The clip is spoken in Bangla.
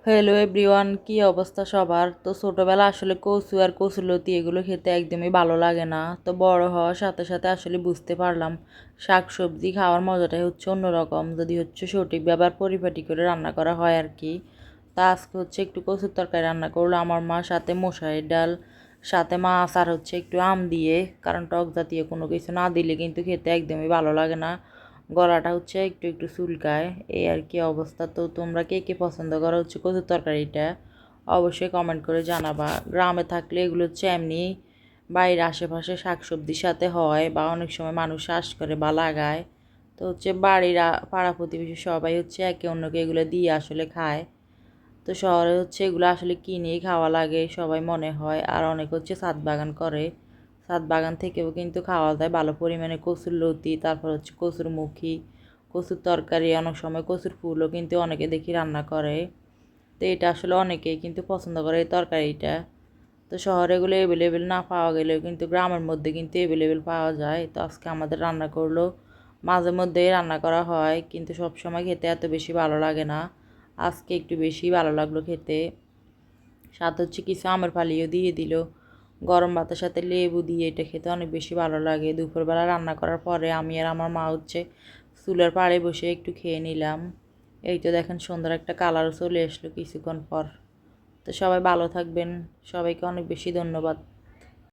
হ্যালো এভরিওয়ান, কি অবস্থা সবার? তো ছোটবেলা আসলে কচু আর কচুলতি এগুলো খেতে একদমই ভালো লাগে না। তো বড় হওয়ার সাথে সাথে আসলে বুঝতে পারলাম শাক সবজি খাওয়ার মজাটাই হচ্ছে অন্যরকম, যদি হচ্ছে সঠিকভাবে আর পরিপাটি করে রান্না করা হয় আর কি। তা আজকে হচ্ছে একটু কচুর তরকারি রান্না করলো আমার মা, সাথে মশারির ডাল, সাথে মাছ আর হচ্ছে একটু আম দিয়ে। কারণ টক জাতীয় কোনো কিছু না দিলে কিন্তু খেতে একদমই ভালো লাগে না, গলাটা হচ্ছে একটু একটু চুলকায়। এই আর কি অবস্থা। তো তোমরা কে কে পছন্দ করো হচ্ছে কচুর তরকারিটা, অবশ্যই কমেন্ট করে জানাবা। গ্রামে থাকলে এগুলো হচ্ছে এমনি বাড়ির আশেপাশে শাকসবজির সাথে হয়, বা অনেক সময় মানুষ চাষ করে বা লাগায়। তো হচ্ছে বাড়ির পাড়া প্রতিবেশী সবাই হচ্ছে একে অন্যকে এগুলো দিয়ে আসলে খায়। তো শহরে হচ্ছে এগুলো আসলে কিনেই খাওয়া লাগে সবাই মনে হয়। আর অনেক হচ্ছে ছাদ বাগান করে, ছাদ বাগান থেকেও কিন্তু খাওয়া যায় ভালো পরিমাণে কচুর লতি, তারপর হচ্ছে কচুর মুখি, কচুর তরকারি, অনেক সময় কচুর ফুলও কিন্তু অনেকে দেখি রান্না করে। তো এটা আসলে অনেকেই কিন্তু পছন্দ করে এই তরকারিটা। তো শহরে এগুলো অ্যাভেলেবেল না পাওয়া গেলেও কিন্তু গ্রামের মধ্যে কিন্তু অ্যাভেলেবেল পাওয়া যায়। তো আজকে আমাদের রান্না করলো, মাঝে মধ্যেই রান্না করা হয় কিন্তু সব সময় খেতে এত বেশি ভালো লাগে না। আজকে একটু বেশি ভালো লাগলো খেতে। সাথে হচ্ছে কিছু আমের ফালিও দিয়ে দিল, গরম ভাতের সাথে লেবু দিয়ে এটা খেতে অনেক বেশি ভালো লাগে। দুপুরবেলা রান্না করার পরে আমি আর আমার মা হচ্ছে চুলার পাড়ে বসে একটু খেয়ে নিলাম। এই তো দেখেন সুন্দর একটা কালারও চলে আসলো কিছুক্ষণ পর। তো সবাই ভালো থাকবেন, সবাইকে অনেক বেশি ধন্যবাদ।